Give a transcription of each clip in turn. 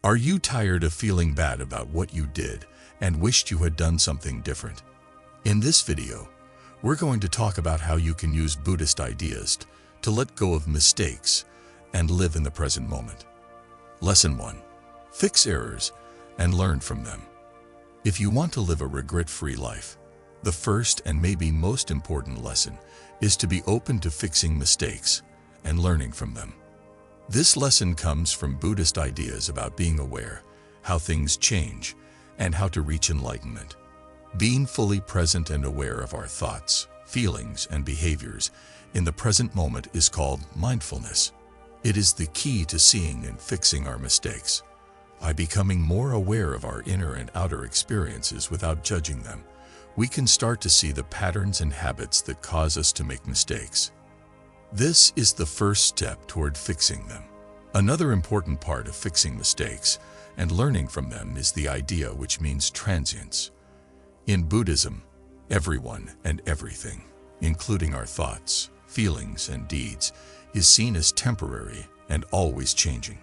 Are you tired of feeling bad about what you did and wished you had done something different? In this video, we're going to talk about how you can use Buddhist ideas to let go of mistakes and live in the present moment. Lesson 1. Fix errors and learn from them. If you want to live a regret-free life, the first and maybe most important lesson is to be open to fixing mistakes and learning from them. This lesson comes from Buddhist ideas about being aware, how things change, and how to reach enlightenment. Being fully present and aware of our thoughts, feelings, and behaviors in the present moment is called mindfulness. It is the key to seeing and fixing our mistakes. By becoming more aware of our inner and outer experiences without judging them, we can start to see the patterns and habits that cause us to make mistakes. This is the first step toward fixing them. Another important part of fixing mistakes and learning from them is the idea, which means transience. In Buddhism, everyone and everything, including our thoughts, feelings, and deeds, is seen as temporary and always changing.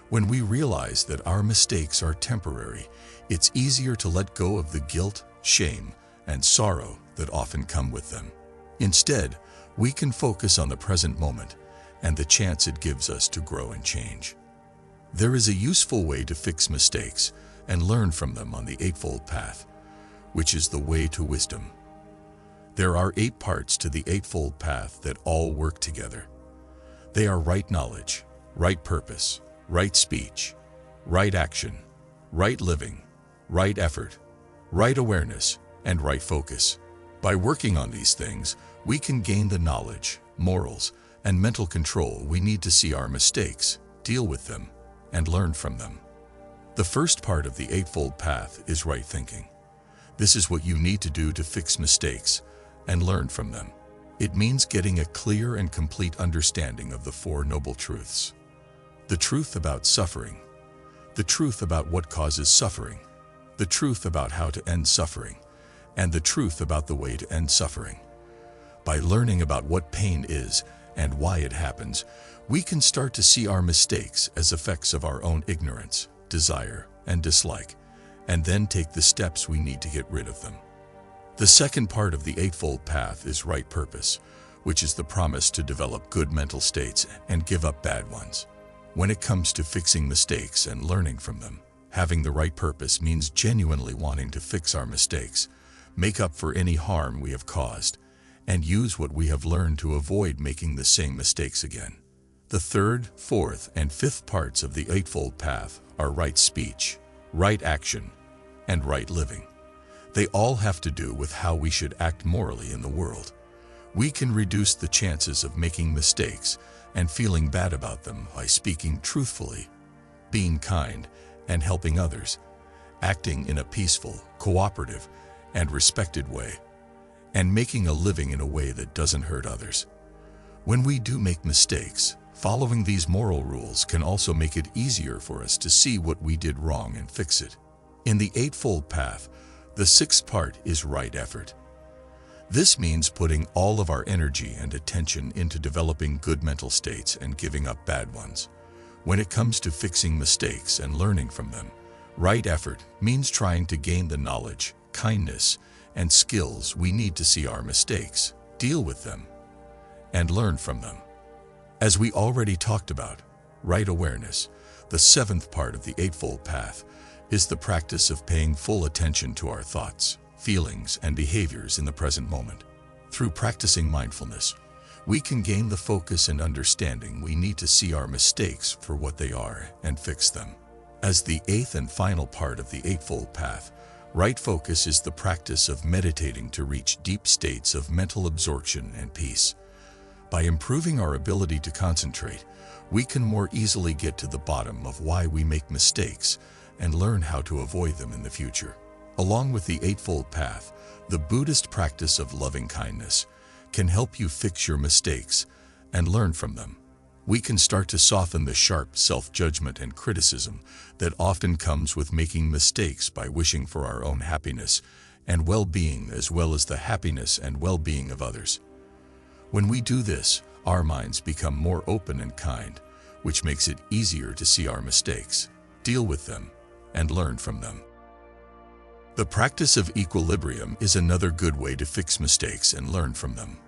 When we realize that our mistakes are temporary, it's easier to let go of the guilt, shame, and sorrow that often come with them. Instead, we can focus on the present moment and the chance it gives us to grow and change. There is a useful way to fix mistakes and learn from them on the Eightfold Path, which is the way to wisdom. There are 8 parts to the Eightfold Path that all work together. They are right knowledge, right purpose, right speech, right action, right living, right effort, right awareness, and right focus. By working on these things, we can gain the knowledge, morals, and mental control we need to see our mistakes, deal with them, and learn from them. The first part of the Eightfold Path is right thinking. This is what you need to do to fix mistakes and learn from them. It means getting a clear and complete understanding of the 4 Noble Truths. The truth about suffering, the truth about what causes suffering, the truth about how to end suffering, and the truth about the way to end suffering. By learning about what pain is and why it happens, we can start to see our mistakes as effects of our own ignorance, desire, and dislike, and then take the steps we need to get rid of them. The second part of the Eightfold Path is right purpose, which is the promise to develop good mental states and give up bad ones. When it comes to fixing mistakes and learning from them, having the right purpose means genuinely wanting to fix our mistakes, make up for any harm we have caused, and use what we have learned to avoid making the same mistakes again. The third, fourth, and fifth parts of the Eightfold Path are right speech, right action, and right living. They all have to do with how we should act morally in the world. We can reduce the chances of making mistakes and feeling bad about them by speaking truthfully, being kind, and helping others, acting in a peaceful, cooperative, and respected way, and making a living in a way that doesn't hurt others. When we do make mistakes, following these moral rules can also make it easier for us to see what we did wrong and fix it. In the Eightfold Path, the 6th part is right effort. This means putting all of our energy and attention into developing good mental states and giving up bad ones. When it comes to fixing mistakes and learning from them, right effort means trying to gain the knowledge, kindness, and skills we need to see our mistakes, deal with them, and learn from them. As we already talked about, right awareness, the 7th part of the Eightfold Path, is the practice of paying full attention to our thoughts, feelings, and behaviors in the present moment. Through practicing mindfulness, we can gain the focus and understanding we need to see our mistakes for what they are and fix them. As the 8th and final part of the Eightfold Path, right focus is the practice of meditating to reach deep states of mental absorption and peace. By improving our ability to concentrate, we can more easily get to the bottom of why we make mistakes and learn how to avoid them in the future. Along with the Eightfold Path, the Buddhist practice of loving kindness can help you fix your mistakes and learn from them. We can start to soften the sharp self-judgment and criticism that often comes with making mistakes by wishing for our own happiness and well-being as well as the happiness and well-being of others. When we do this, our minds become more open and kind, which makes it easier to see our mistakes. deal with them, and learn from them. The practice of equilibrium is another good way to fix mistakes and learn from them.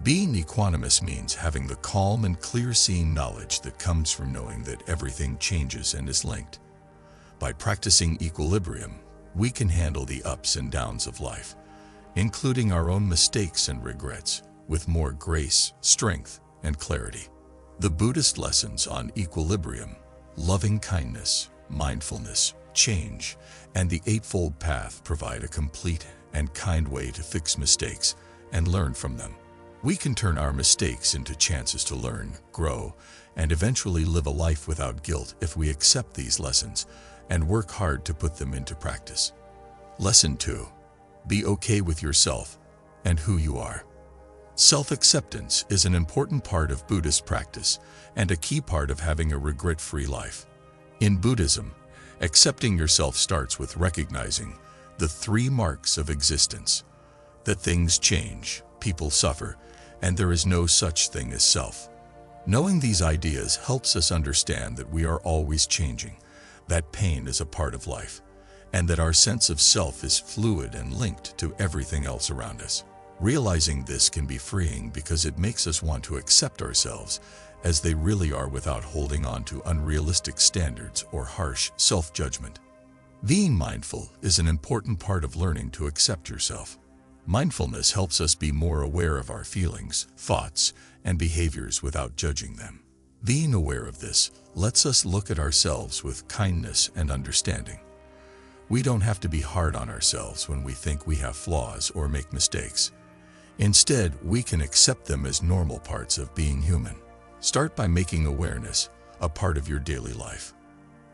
Being equanimous means having the calm and clear-seeing knowledge that comes from knowing that everything changes and is linked. By practicing equilibrium, we can handle the ups and downs of life, including our own mistakes and regrets, with more grace, strength, and clarity. The Buddhist lessons on equilibrium, loving kindness, mindfulness, change, and the Eightfold Path provide a complete and kind way to fix mistakes and learn from them. We can turn our mistakes into chances to learn, grow, and eventually live a life without guilt if we accept these lessons and work hard to put them into practice. Lesson 2. Be okay with yourself and who you are. Self-acceptance is an important part of Buddhist practice and a key part of having a regret-free life. In Buddhism, accepting yourself starts with recognizing the 3 marks of existence: that things change, people suffer, and there is no such thing as self. Knowing these ideas helps us understand that we are always changing, that pain is a part of life, and that our sense of self is fluid and linked to everything else around us. Realizing this can be freeing because it makes us want to accept ourselves as they really are without holding on to unrealistic standards or harsh self-judgment. Being mindful is an important part of learning to accept yourself. Mindfulness helps us be more aware of our feelings, thoughts, and behaviors without judging them. Being aware of this lets us look at ourselves with kindness and understanding. We don't have to be hard on ourselves when we think we have flaws or make mistakes. Instead, we can accept them as normal parts of being human. Start by making awareness a part of your daily life.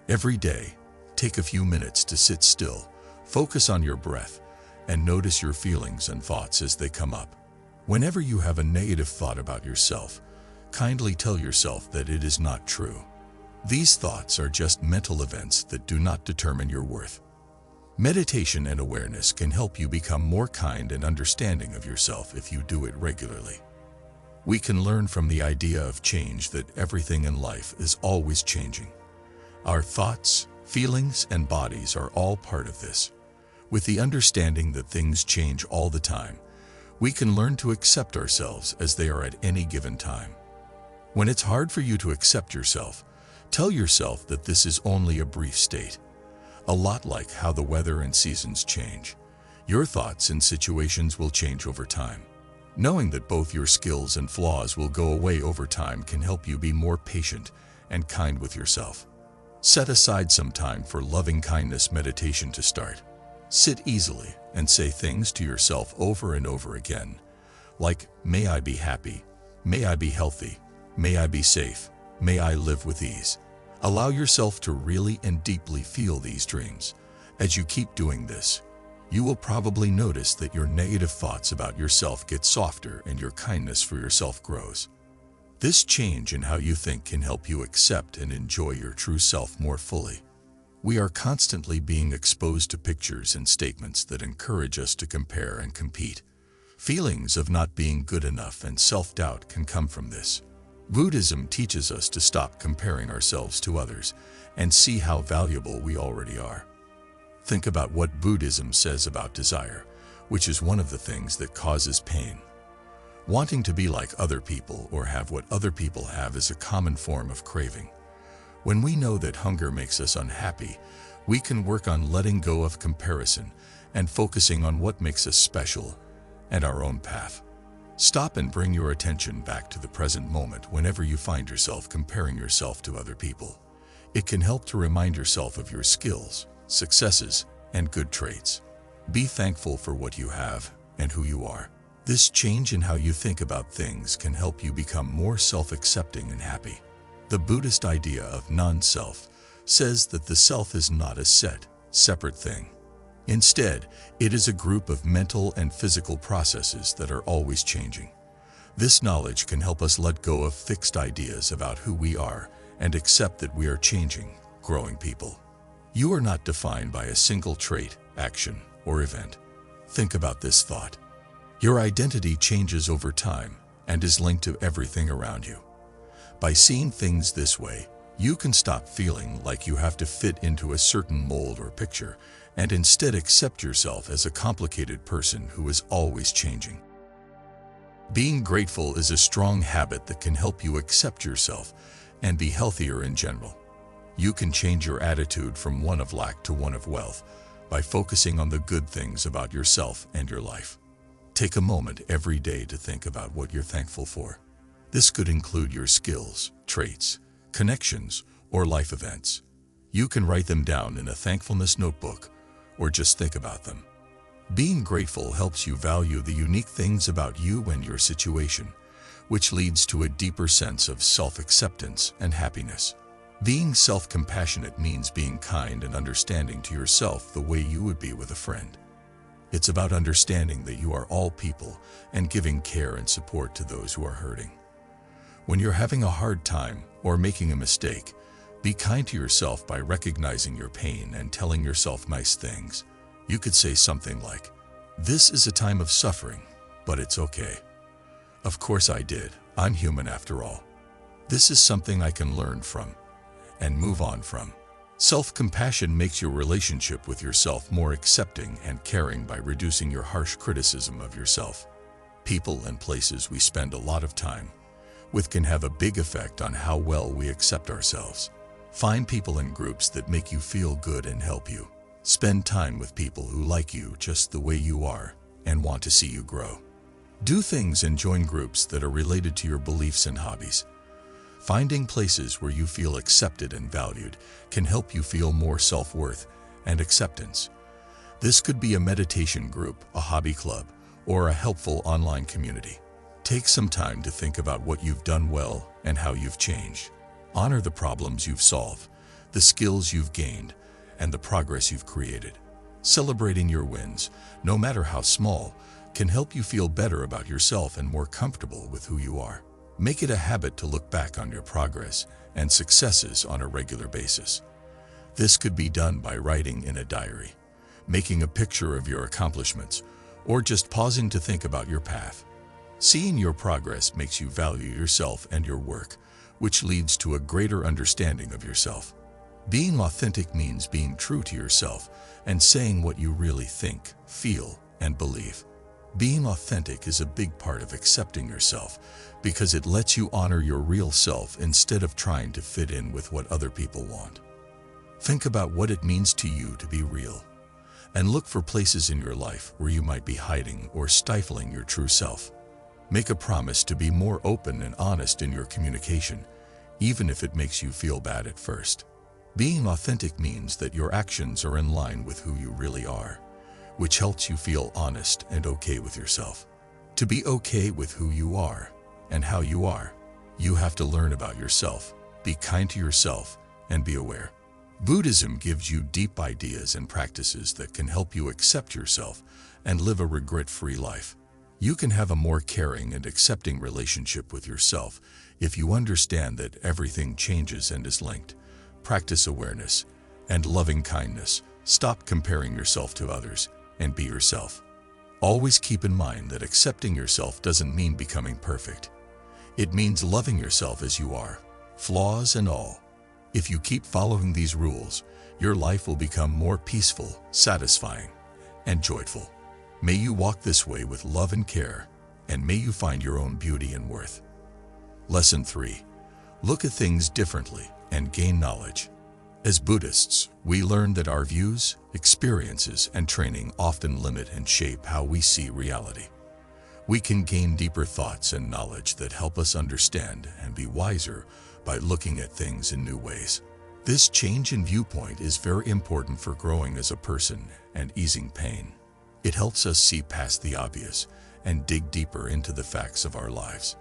Every day, take a few minutes to sit still, focus on your breath, and notice your feelings and thoughts as they come up. Whenever you have a negative thought about yourself, kindly tell yourself that it is not true. These thoughts are just mental events that do not determine your worth. Meditation and awareness can help you become more kind and understanding of yourself if you do it regularly. We can learn from the idea of change that everything in life is always changing. Our thoughts, feelings, and bodies are all part of this. With the understanding that things change all the time, we can learn to accept ourselves as they are at any given time. When it's hard for you to accept yourself, tell yourself that this is only a brief state. A lot like how the weather and seasons change, your thoughts and situations will change over time. Knowing that both your skills and flaws will go away over time can help you be more patient and kind with yourself. Set aside some time for loving kindness meditation to start. Sit easily and say things to yourself over and over again, like, may I be happy, may I be healthy, may I be safe, may I live with ease. Allow yourself to really and deeply feel these dreams. As you keep doing this, you will probably notice that your negative thoughts about yourself get softer and your kindness for yourself grows. This change in how you think can help you accept and enjoy your true self more fully. We are constantly being exposed to pictures and statements that encourage us to compare and compete. Feelings of not being good enough and self-doubt can come from this. Buddhism teaches us to stop comparing ourselves to others and see how valuable we already are. Think about what Buddhism says about desire, which is one of the things that causes pain. Wanting to be like other people or have what other people have is a common form of craving. When we know that hunger makes us unhappy, we can work on letting go of comparison and focusing on what makes us special and our own path. Stop and bring your attention back to the present moment whenever you find yourself comparing yourself to other people. It can help to remind yourself of your skills, successes, and good traits. Be thankful for what you have and who you are. This change in how you think about things can help you become more self-accepting and happy. The Buddhist idea of non-self says that the self is not a separate thing. Instead, it is a group of mental and physical processes that are always changing. This knowledge can help us let go of fixed ideas about who we are and accept that we are changing, growing people. You are not defined by a single trait, action, or event. Think about this thought. Your identity changes over time and is linked to everything around you. By seeing things this way, You can stop feeling like you have to fit into a certain mold or picture and instead accept yourself as a complicated person who is always changing. Being grateful is a strong habit that can help you accept yourself and be healthier in general. You can change your attitude from one of lack to one of wealth by focusing on the good things about yourself and your life. Take a moment every day to think about what you're thankful for. This could include your skills, traits, connections, or life events. You can write them down in a thankfulness notebook or just think about them. Being grateful helps you value the unique things about you and your situation, which leads to a deeper sense of self-acceptance and happiness. Being self-compassionate means being kind and understanding to yourself the way you would be with a friend. It's about understanding that you are all people and giving care and support to those who are hurting. When you're having a hard time or making a mistake, be kind to yourself by recognizing your pain and telling yourself nice things. You could say something like, "This is a time of suffering, but it's okay. Of course I did. I'm human after all. This is something I can learn from and move on from." Self-compassion makes your relationship with yourself more accepting and caring by reducing your harsh criticism of yourself. People and places we spend a lot of time with can have a big effect on how well we accept ourselves. Find people and groups that make you feel good and help you. Spend time with people who like you just the way you are and want to see you grow. Do things and join groups that are related to your beliefs and hobbies. Finding places where you feel accepted and valued can help you feel more self-worth and acceptance. This could be a meditation group, a hobby club, or a helpful online community. Take some time to think about what you've done well and how you've changed. Honor the problems you've solved, the skills you've gained, and the progress you've created. Celebrating your wins, no matter how small, can help you feel better about yourself and more comfortable with who you are. Make it a habit to look back on your progress and successes on a regular basis. This could be done by writing in a diary, making a picture of your accomplishments, or just pausing to think about your path. Seeing your progress makes you value yourself and your work, which leads to a greater understanding of yourself. Being authentic means being true to yourself and saying what you really think, feel, and believe. Being authentic is a big part of accepting yourself because it lets you honor your real self instead of trying to fit in with what other people want. Think about what it means to you to be real, and look for places in your life where you might be hiding or stifling your true self. Make a promise to be more open and honest in your communication, even if it makes you feel bad at first. Being authentic means that your actions are in line with who you really are, which helps you feel honest and okay with yourself. To be okay with who you are and how you are, you have to learn about yourself, be kind to yourself, and be aware. Buddhism gives you deep ideas and practices that can help you accept yourself and live a regret-free life. You can have a more caring and accepting relationship with yourself if you understand that everything changes and is linked. Practice awareness and loving kindness. Stop comparing yourself to others and be yourself. Always keep in mind that accepting yourself doesn't mean becoming perfect. It means loving yourself as you are, flaws and all. If you keep following these rules, your life will become more peaceful, satisfying, and joyful. May you walk this way with love and care, and may you find your own beauty and worth. Lesson 3. Look at things differently and gain knowledge. As Buddhists, we learn that our views, experiences, and training often limit and shape how we see reality. We can gain deeper thoughts and knowledge that help us understand and be wiser by looking at things in new ways. This change in viewpoint is very important for growing as a person and easing pain. It helps us see past the obvious and dig deeper into the facts of our lives.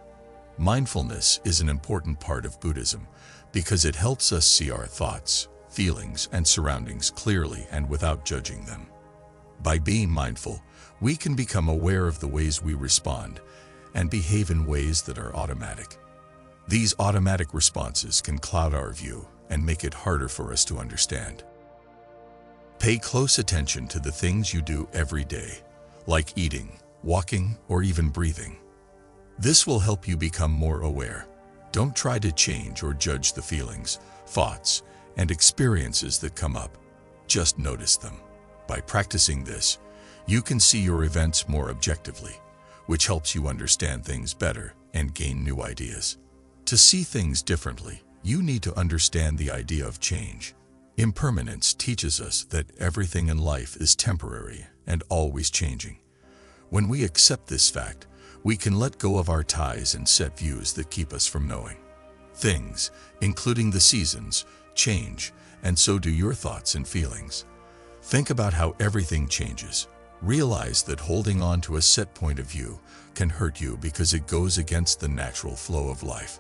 Mindfulness is an important part of Buddhism because it helps us see our thoughts, feelings, and surroundings clearly and without judging them. By being mindful, we can become aware of the ways we respond and behave in ways that are automatic. These automatic responses can cloud our view and make it harder for us to understand. Pay close attention to the things you do every day, like eating, walking, or even breathing. This will help you become more aware. Don't try to change or judge the feelings, thoughts, and experiences that come up. Just notice them. By practicing this, you can see your events more objectively, which helps you understand things better and gain new ideas. To see things differently, you need to understand the idea of change. Impermanence teaches us that everything in life is temporary and always changing. When we accept this fact, we can let go of our ties and set views that keep us from knowing. Things, including the seasons, change, and so do your thoughts and feelings. Think about how everything changes. Realize that holding on to a set point of view can hurt you because it goes against the natural flow of life.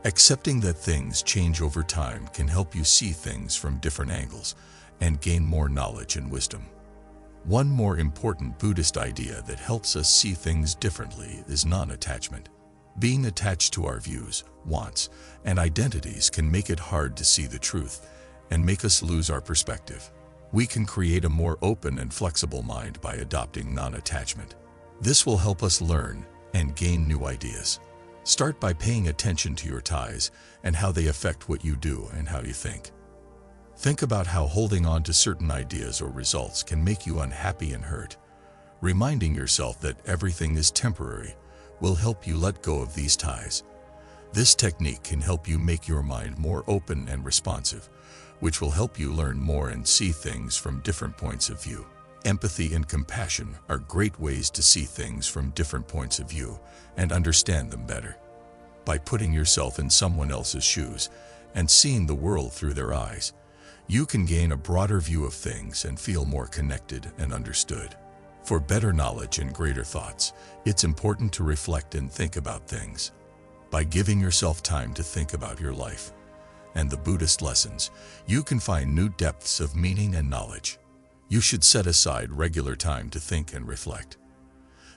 Accepting that things change over time can help you see things from different angles and gain more knowledge and wisdom. One more important Buddhist idea that helps us see things differently is non-attachment. Being attached to our views, wants, and identities can make it hard to see the truth and make us lose our perspective. We can create a more open and flexible mind by adopting non-attachment. This will help us learn and gain new ideas. Start by paying attention to your ties and how they affect what you do and how you think. Think about how holding on to certain ideas or results can make you unhappy and hurt. Reminding yourself that everything is temporary will help you let go of these ties. This technique can help you make your mind more open and responsive, which will help you learn more and see things from different points of view. Empathy and compassion are great ways to see things from different points of view and understand them better. By putting yourself in someone else's shoes and seeing the world through their eyes, you can gain a broader view of things and feel more connected and understood. For better knowledge and greater thoughts, it's important to reflect and think about things. By giving yourself time to think about your life and the Buddhist lessons, you can find new depths of meaning and knowledge. You should set aside regular time to think and reflect.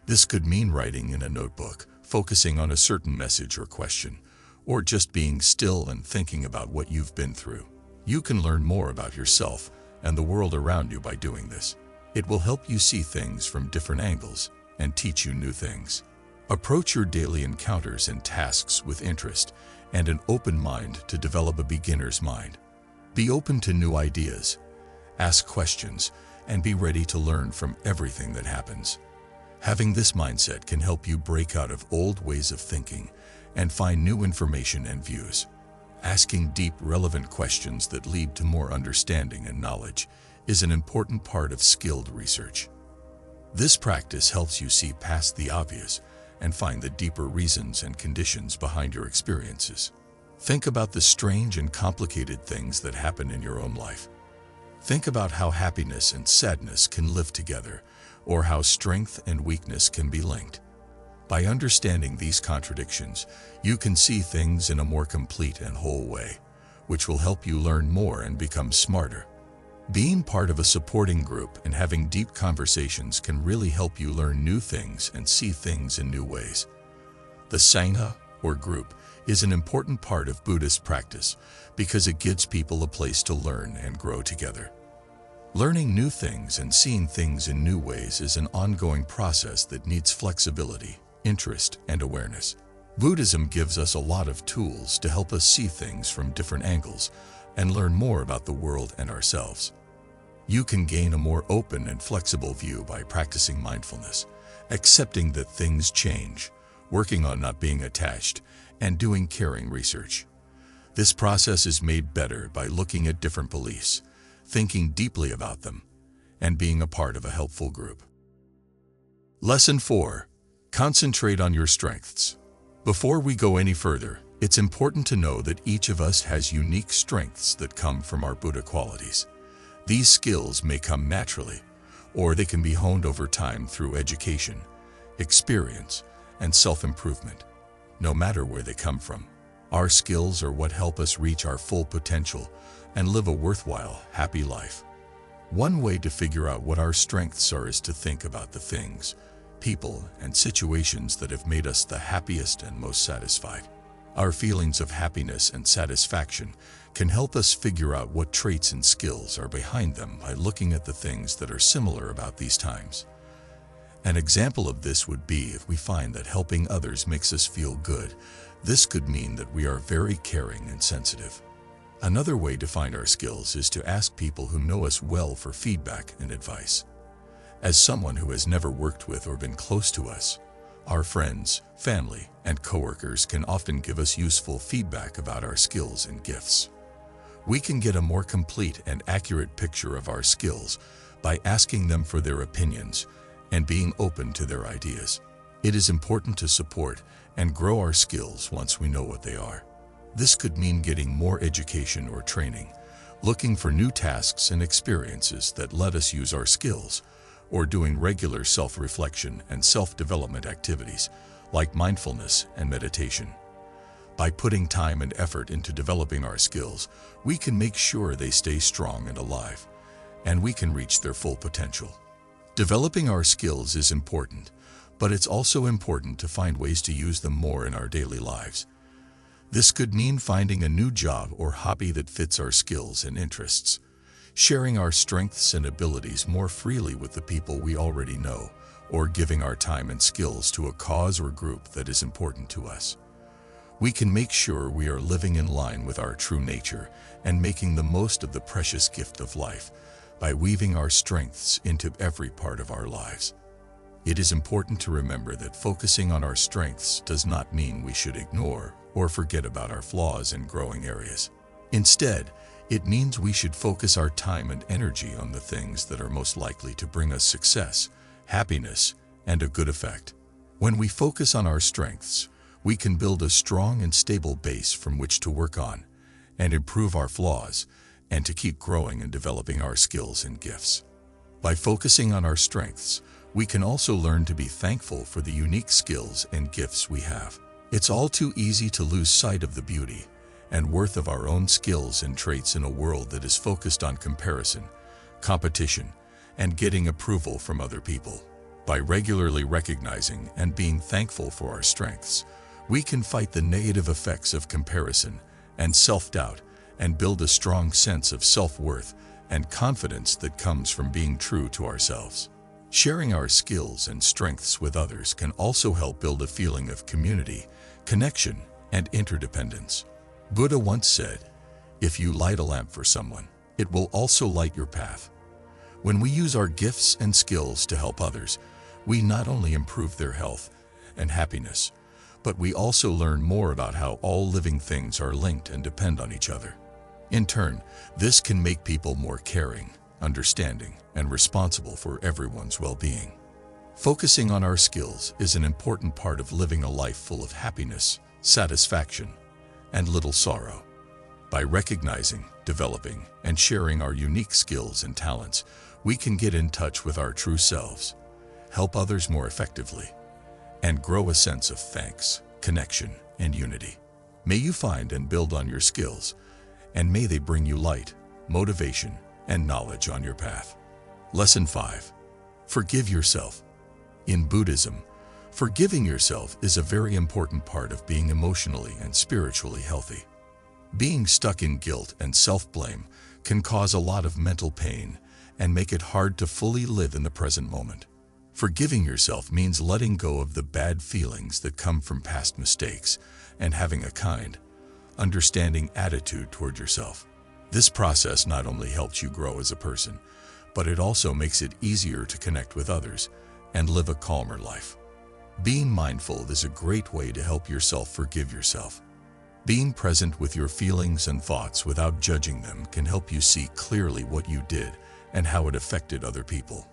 This could mean writing in a notebook, focusing on a certain message or question, or just being still and thinking about what you've been through. You can learn more about yourself and the world around you by doing this. It will help you see things from different angles and teach you new things. Approach your daily encounters and tasks with interest and an open mind to develop a beginner's mind. Be open to new ideas, ask questions, and be ready to learn from everything that happens. Having this mindset can help you break out of old ways of thinking and find new information and views. Asking deep, relevant questions that lead to more understanding and knowledge is an important part of skilled research. This practice helps you see past the obvious and find the deeper reasons and conditions behind your experiences. Think about the strange and complicated things that happen in your own life. Think about how happiness and sadness can live together, or how strength and weakness can be linked. By understanding these contradictions, you can see things in a more complete and whole way, which will help you learn more and become smarter. Being part of a supporting group and having deep conversations can really help you learn new things and see things in new ways. The Sangha, or group, is an important part of Buddhist practice because it gives people a place to learn and grow together. Learning new things and seeing things in new ways is an ongoing process that needs flexibility, interest, and awareness. Buddhism gives us a lot of tools to help us see things from different angles and learn more about the world and ourselves. You can gain a more open and flexible view by practicing mindfulness, accepting that things change, working on not being attached, and doing caring research. This process is made better by looking at different beliefs, thinking deeply about them, and being a part of a helpful group. Lesson 4. Concentrate on your strengths. Before we go any further, it's important to know that each of us has unique strengths that come from our Buddha qualities. These skills may come naturally, or they can be honed over time through education, experience, and self-improvement. No matter where they come from, our skills are what help us reach our full potential and live a worthwhile, happy life. One way to figure out what our strengths are is to think about the things, people, and situations that have made us the happiest and most satisfied. Our feelings of happiness and satisfaction can help us figure out what traits and skills are behind them by looking at the things that are similar about these times. An example of this would be if we find that helping others makes us feel good. This could mean that we are very caring and sensitive. Another way to find our skills is to ask people who know us well for feedback and advice. As someone who has never worked with or been close to us, our friends, family, and coworkers can often give us useful feedback about our skills and gifts. We can get a more complete and accurate picture of our skills by asking them for their opinions and being open to their ideas. It is important to support and grow our skills once we know what they are. This could mean getting more education or training, looking for new tasks and experiences that let us use our skills, or doing regular self-reflection and self-development activities like mindfulness and meditation. By putting time and effort into developing our skills, we can make sure they stay strong and alive, and we can reach their full potential. Developing our skills is important, but it's also important to find ways to use them more in our daily lives. This could mean finding a new job or hobby that fits our skills and interests, sharing our strengths and abilities more freely with the people we already know, or giving our time and skills to a cause or group that is important to us. We can make sure we are living in line with our true nature and making the most of the precious gift of life by weaving our strengths into every part of our lives. It is important to remember that focusing on our strengths does not mean we should ignore or forget about our flaws and growing areas. Instead, it means we should focus our time and energy on the things that are most likely to bring us success, happiness, and a good effect. When we focus on our strengths, we can build a strong and stable base from which to work on and improve our flaws and to keep growing and developing our skills and gifts. By focusing on our strengths, we can also learn to be thankful for the unique skills and gifts we have. It's all too easy to lose sight of the beauty and worth of our own skills and traits in a world that is focused on comparison, competition, and getting approval from other people. By regularly recognizing and being thankful for our strengths, we can fight the negative effects of comparison and self-doubt and build a strong sense of self-worth and confidence that comes from being true to ourselves. Sharing our skills and strengths with others can also help build a feeling of community, connection, and interdependence. Buddha once said, "If you light a lamp for someone, it will also light your path." When we use our gifts and skills to help others, we not only improve their health and happiness, but we also learn more about how all living things are linked and depend on each other. In turn, this can make people more caring, understanding, and responsible for everyone's well-being. Focusing on our skills is an important part of living a life full of happiness, satisfaction, and little sorrow. By recognizing, developing, and sharing our unique skills and talents, we can get in touch with our true selves, help others more effectively, and grow a sense of thanks, connection, and unity. May you find and build on your skills, and may they bring you light, motivation, and knowledge on your path. Lesson 5. Forgive yourself. In Buddhism, forgiving yourself is a very important part of being emotionally and spiritually healthy. Being stuck in guilt and self-blame can cause a lot of mental pain and make it hard to fully live in the present moment. Forgiving yourself means letting go of the bad feelings that come from past mistakes and having a kind, understanding attitude toward yourself. This process not only helps you grow as a person, but it also makes it easier to connect with others and live a calmer life. Being mindful is a great way to help yourself forgive yourself. Being present with your feelings and thoughts without judging them can help you see clearly what you did and how it affected other people.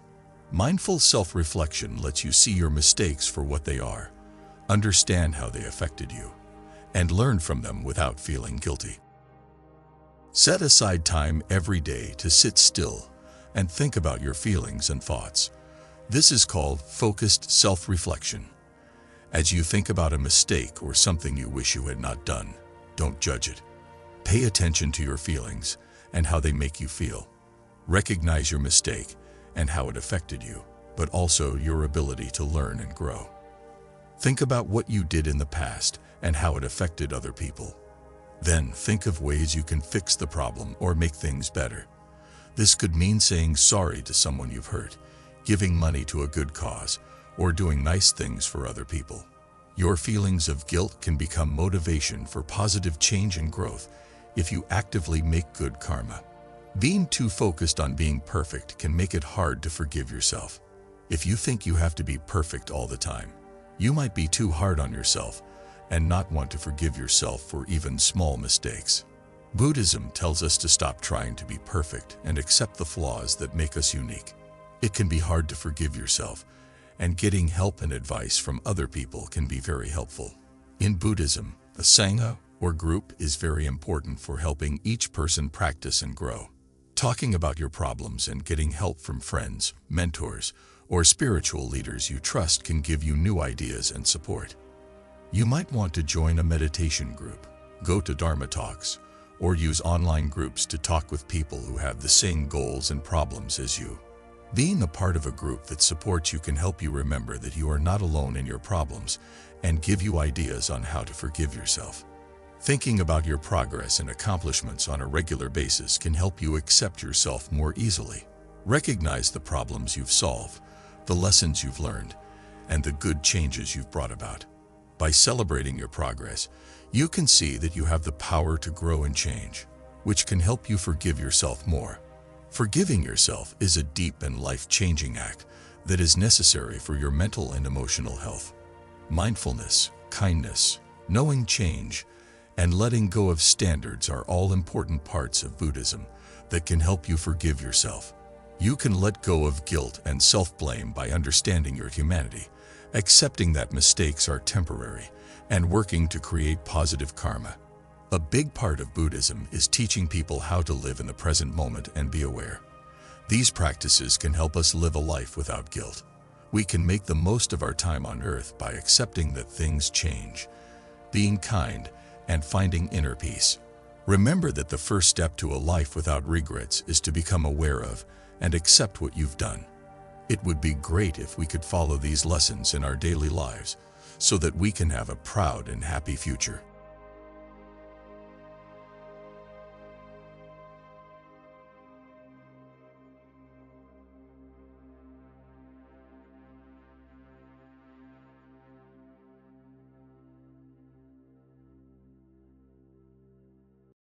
Mindful self-reflection lets you see your mistakes for what they are, understand how they affected you, and learn from them without feeling guilty. Set aside time every day to sit still and think about your feelings and thoughts. This is called focused self-reflection. As you think about a mistake or something you wish you had not done, don't judge it. Pay attention to your feelings and how they make you feel. Recognize your mistake and how it affected you, but also your ability to learn and grow. Think about what you did in the past and how it affected other people. Then think of ways you can fix the problem or make things better. This could mean saying sorry to someone you've hurt, giving money to a good cause, or doing nice things for other people. Your feelings of guilt can become motivation for positive change and growth, if you actively make good karma. Being too focused on being perfect can make it hard to forgive yourself. If you think you have to be perfect all the time, you might be too hard on yourself and not want to forgive yourself for even small mistakes. Buddhism tells us to stop trying to be perfect and accept the flaws that make us unique. It can be hard to forgive yourself, and getting help and advice from other people can be very helpful. In Buddhism, a sangha or group is very important for helping each person practice and grow. Talking about your problems and getting help from friends, mentors, or spiritual leaders you trust can give you new ideas and support. You might want to join a meditation group, go to Dharma talks, or use online groups to talk with people who have the same goals and problems as you. Being a part of a group that supports you can help you remember that you are not alone in your problems and give you ideas on how to forgive yourself. Thinking about your progress and accomplishments on a regular basis can help you accept yourself more easily. Recognize the problems you've solved, the lessons you've learned, and the good changes you've brought about. By celebrating your progress, you can see that you have the power to grow and change, which can help you forgive yourself more. Forgiving yourself is a deep and life-changing act that is necessary for your mental and emotional health. Mindfulness, kindness, knowing change, and letting go of standards are all important parts of Buddhism that can help you forgive yourself. You can let go of guilt and self-blame by understanding your humanity, accepting that mistakes are temporary, and working to create positive karma. A big part of Buddhism is teaching people how to live in the present moment and be aware. These practices can help us live a life without guilt. We can make the most of our time on earth by accepting that things change, being kind, and finding inner peace. Remember that the first step to a life without regrets is to become aware of and accept what you've done. It would be great if we could follow these lessons in our daily lives so that we can have a proud and happy future.